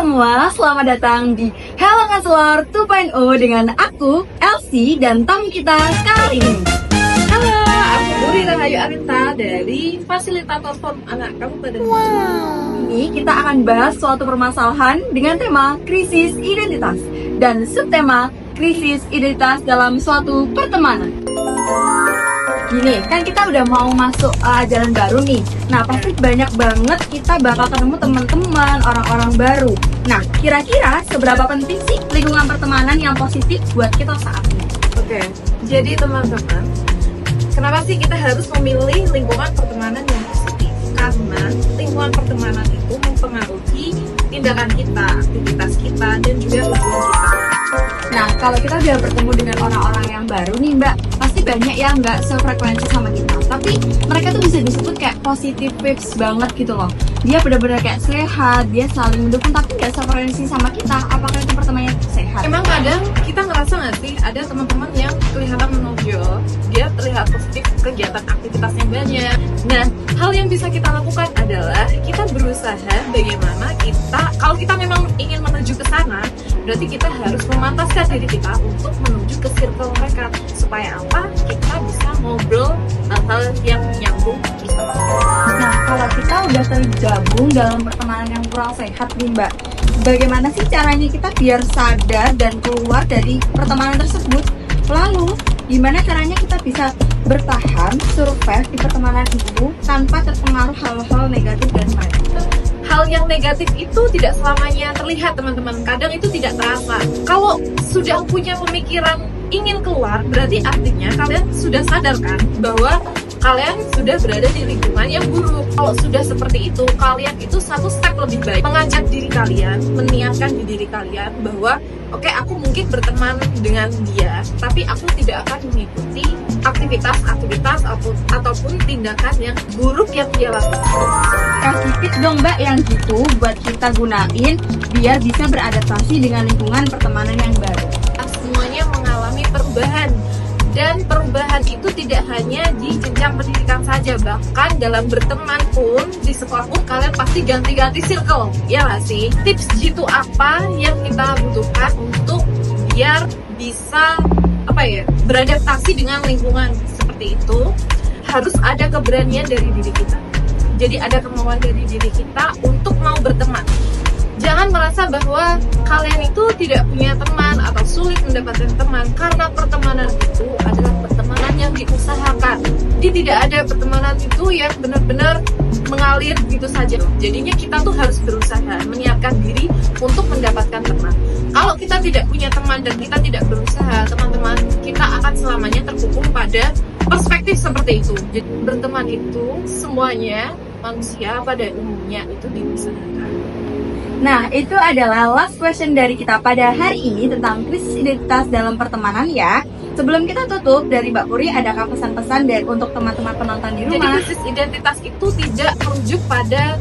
semua, selamat datang di Hello Counselor 2.0 dengan aku, Elsie, dan tamu kita kali ini. Halo, aku Puri Rahayu Arinta dari Fasilitator Form Anak Kabupaten. Ini kita akan bahas suatu permasalahan dengan tema krisis identitas dan subtema krisis identitas dalam suatu pertemanan. Gini, kan kita udah mau masuk jalan baru nih. Nah, pasti banyak banget kita bakal ketemu teman-teman, orang-orang baru. Nah, kira-kira seberapa penting sih lingkungan pertemanan yang positif buat kita saat ini? Oke, jadi teman-teman, kenapa sih kita harus memilih lingkungan pertemanan yang positif? Karena lingkungan pertemanan itu mempengaruhi tindakan kita, aktivitas kita, dan juga hubungan kita. Nah, kalau kita udah bertemu dengan orang-orang yang baru nih Mbak, pasti banyak yang nggak sefrekuensi sama kita. Tapi mereka tuh bisa disebut kayak positive vibes banget gitu loh. Dia benar-benar kayak sehat, dia saling mendukung tapi nggak sefrekuensi sama kita. Apakah itu pertemanannya sehat? Emang kadang kita ngerasa nggak sih ada teman-teman yang kelihatan menonjol, dia terlihat positif, kegiatan aktivitasnya banyak. Nah, hal yang bisa kita lakukan adalah kita berusaha bagaimana kita, kalau kita memang ingin menuju ke sana, berarti kita harus memantaskan diri kita untuk menuju ke circle mereka. Supaya apa? Kita bisa ngobrol hal-hal yang nyambung bisa. Nah, kalau kita udah tergabung dalam pertemanan yang kurang sehat nih Mbak, bagaimana sih caranya kita biar sadar dan keluar dari pertemanan tersebut? Lalu, gimana caranya kita bisa bertahan, survive di pertemanan itu tanpa terpengaruh hal-hal negatif dan lain? Hal yang negatif itu tidak selamanya terlihat, teman-teman. Kadang itu tidak terasa. Kalau sudah punya pemikiran ingin keluar, berarti artinya kalian sudah sadar kan bahwa kalian sudah berada di lingkungan yang buruk. Kalau sudah seperti itu, kalian itu satu step lebih baik mengajak diri kalian, meniatkan di diri kalian bahwa oke, aku mungkin berteman dengan dia, tapi aku tidak akan mengikuti aktivitas ataupun tindakan yang buruk yang dia lakukan. Kasih tips dong Mbak yang gitu buat kita gunain biar bisa beradaptasi dengan lingkungan pertemanan yang baru. Semuanya mengalami perubahan, dan perubahan itu tidak hanya di jenjang pendidikan saja, bahkan dalam berteman pun di sekolah pun kalian pasti ganti-ganti circle, ya nggak sih? Tips jitu apa yang kita butuhkan untuk biar bisa beradaptasi dengan lingkungan seperti itu? Harus ada keberanian dari diri kita. Jadi ada kemauan dari diri kita untuk mau berteman. Jangan merasa bahwa kalian itu tidak punya teman atau sulit mendapatkan teman, karena pertemanan itu adalah pertemanan yang diusahakan. Jadi tidak ada pertemanan itu yang benar-benar mengalir begitu saja. Jadinya kita tuh harus berusaha menyiapkan diri untuk mendapatkan teman. Kalau kita tidak punya teman dan kita tidak berusaha, teman-teman, kita akan selamanya terkungkung pada perspektif seperti itu. Jadi berteman itu semuanya manusia pada umumnya itu diusahakan. Nah, itu adalah last question dari kita pada hari ini tentang krisis identitas dalam pertemanan ya. Sebelum kita tutup, dari Mbak Puri, adakah pesan-pesan dari untuk teman-teman penonton di rumah? Jadi krisis identitas itu tidak merujuk pada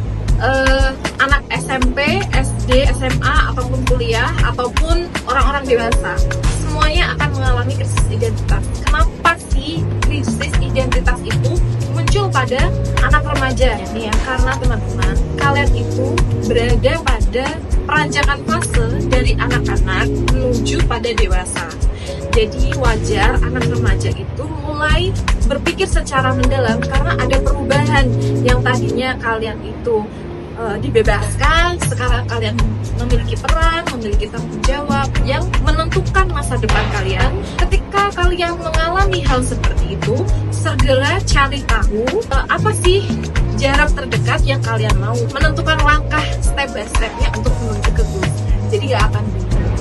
anak SMP, SD, SMA, ataupun kuliah, ataupun orang-orang dewasa. Semuanya akan mengalami krisis identitas. Kenapa sih krisis identitas itu muncul pada anak remaja? Nih ya, karena teman-teman, kalian itu berada pada perancangan fase dari anak-anak menuju pada dewasa. Jadi wajar anak remaja itu mulai berpikir secara mendalam karena ada perubahan. Yang tadinya kalian itu dibebaskan, sekarang kalian memiliki peran, memiliki tanggung jawab yang menentukan masa depan kalian. Ketika kalian mengalami hal seperti itu, segera cari tahu apa sih jarak terdekat yang kalian mau, menentukan langkah step by stepnya untuk menuju ke goals. Jadi gak akan bingung.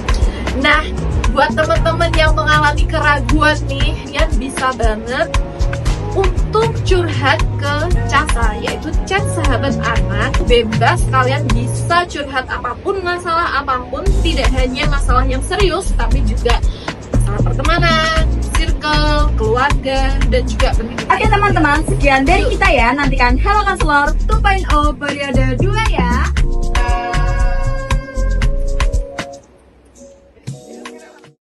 Nah, buat teman-teman yang mengalami keraguan nih, yang bisa banget untuk curhat ke Casa, yaitu chat sahabat anak. Bebas, kalian bisa curhat apapun, masalah apapun, tidak hanya masalah yang serius, tapi juga masalah pertemanan, circle, keluarga, dan juga pendidikan. Oke teman-teman, sekian dari kita ya. Nantikan Hello Counselor 2.0 periode 2 ya.